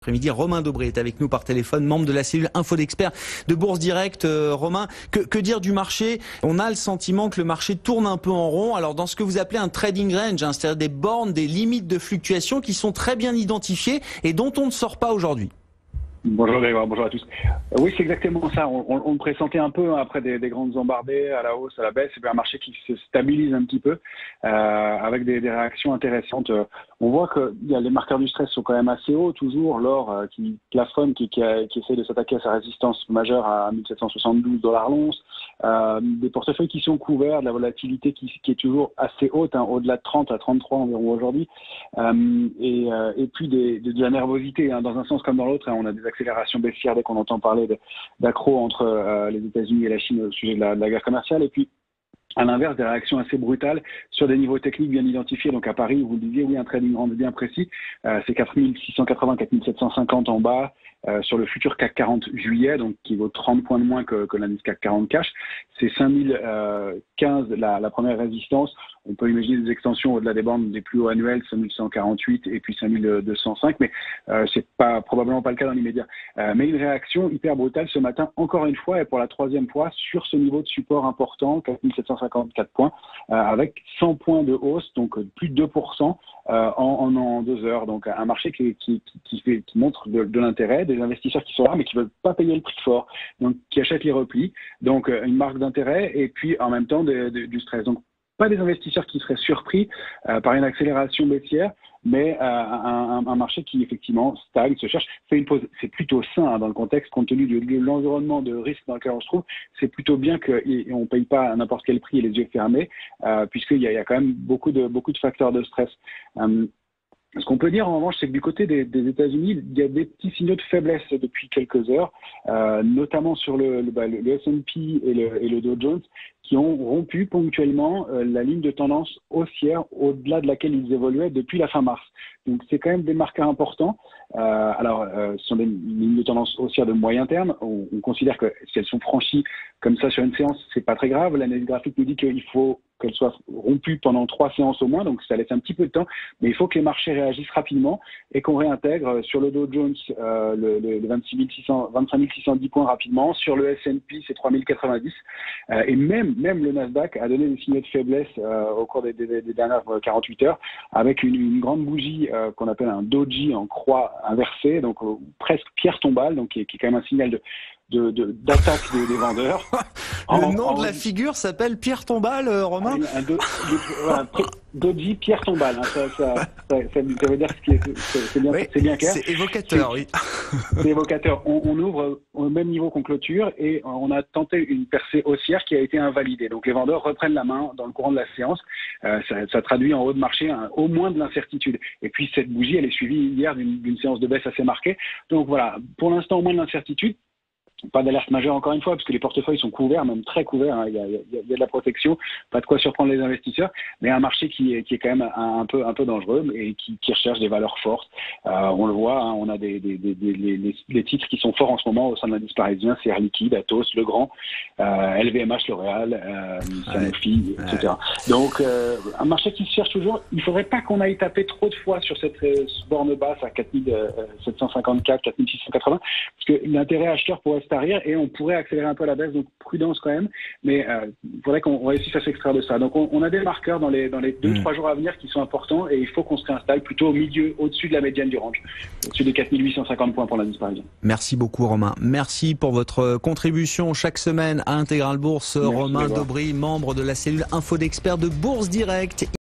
Après-midi, Romain Dobré est avec nous par téléphone, membre de la cellule Info d'Experts de Bourse Direct. Romain, que dire du marché? On a le sentiment que le marché tourne un peu en rond. Alors dans ce que vous appelez un trading range, c'est-à-dire des bornes, des limites de fluctuation qui sont très bien identifiées et dont on ne sort pas aujourd'hui. Bonjour Grégoire, bonjour à tous. Oui, c'est exactement ça. On le pressentait un peu après des grandes embardées à la hausse, à la baisse. C'est un marché qui se stabilise un petit peu avec des réactions intéressantes. On voit que les marqueurs du stress sont quand même assez hauts toujours. L'or qui plafonne, qui essaie de s'attaquer à sa résistance majeure à 1772 $ l'once. Des portefeuilles qui sont couverts, de la volatilité qui est toujours assez haute, au-delà de 30 à 33 environ aujourd'hui. Et puis de la nervosité, dans un sens comme dans l'autre. On a des accélération baissière dès qu'on entend parler d'accro entre les États-Unis et la Chine au sujet de la guerre commerciale. Et puis, à l'inverse, des réactions assez brutales sur des niveaux techniques bien identifiés. Donc à Paris, vous le disiez, oui, un trading range bien précis. C'est 4680, 4750 en bas sur le futur CAC 40 juillet, donc qui vaut 30 points de moins que l'indice CAC 40 cash. C'est 5015 la première résistance. On peut imaginer des extensions au-delà des bandes des plus hauts annuels, 5148 et puis 5205, mais c'est probablement pas le cas dans l'immédiat. Mais une réaction hyper brutale ce matin, encore une fois, et pour la troisième fois, sur ce niveau de support important, 4754 points, avec 100 points de hausse, donc plus de 2% en 2 heures. Donc un marché qui montre de l'intérêt, des investisseurs qui sont là, mais qui veulent pas payer le prix fort, donc qui achètent les replis, donc une marque d'intérêt, et puis en même temps du stress. Donc pas des investisseurs qui seraient surpris par une accélération baissière, mais un marché qui effectivement stagne, se cherche, fait une pause. C'est plutôt sain dans le contexte, compte tenu de l'environnement de risque dans lequel on se trouve. C'est plutôt bien qu'on ne paye pas à n'importe quel prix et les yeux fermés, puisqu'il y a quand même beaucoup de facteurs de stress. Ce qu'on peut dire en revanche, c'est que du côté des États-Unis, il y a des petits signaux de faiblesse depuis quelques heures, notamment sur le S&P et le Dow Jones, qui ont rompu ponctuellement la ligne de tendance haussière au-delà de laquelle ils évoluaient depuis la fin mars. Donc c'est quand même des marqueurs importants. Ce sont des lignes de tendance haussière de moyen terme. On considère que si elles sont franchies comme ça sur une séance, c'est pas très grave. L'analyse graphique nous dit qu'il faut qu'elles soient rompues pendant 3 séances au moins, donc ça laisse un petit peu de temps, mais il faut que les marchés réagissent rapidement et qu'on réintègre sur le Dow Jones le 25 610 points rapidement, sur le S&P c'est 3090, et même le Nasdaq a donné des signaux de faiblesse au cours des dernières 48 heures, avec une grande bougie qu'on appelle un doji en croix inversée, donc presque pierre tombale, donc qui est quand même un signal d'attaque des vendeurs. Le nom de la figure s'appelle Pierre Tombale, Romain. Doji Pierre Tombale. Ça veut dire c'est bien, oui, c'est bien clair. C'est évocateur, oui. C'est évocateur. On ouvre au même niveau qu'on clôture et on a tenté une percée haussière qui a été invalidée. Donc les vendeurs reprennent la main dans le courant de la séance. Ça traduit en haut de marché au moins de l'incertitude. Et puis cette bougie, elle est suivie hier d'une séance de baisse assez marquée. Donc voilà, pour l'instant au moins de l'incertitude. Pas d'alerte majeure encore une fois, parce que les portefeuilles sont couverts, même très couverts. Il y a de la protection, pas de quoi surprendre les investisseurs, mais un marché qui est quand même un peu dangereux et qui recherche des valeurs fortes. On le voit, on a les titres qui sont forts en ce moment au sein de l'indice parisien, c'est Air Liquide, Atos, Legrand, LVMH, L'Oréal, Sanofi, etc. Donc un marché qui se cherche toujours. Il ne faudrait pas qu'on aille taper trop de fois sur cette borne basse à 4754, 4680, parce que l'intérêt acheteur pourrait se tarir et on pourrait accélérer un peu la baisse, donc prudence quand même, mais il faudrait qu'on réussisse à s'extraire de ça. Donc on a des marqueurs dans les 2-3 jours à venir qui sont importants et il faut qu'on se réinstalle plutôt au milieu, au-dessus de la médiane du range, au-dessus des 4850 points pour l'indice parisien. Merci beaucoup Romain. Merci pour votre contribution chaque semaine à Intégral Bourse. Romain Dobré, membre de la cellule Info d'Experts de Bourse Direct.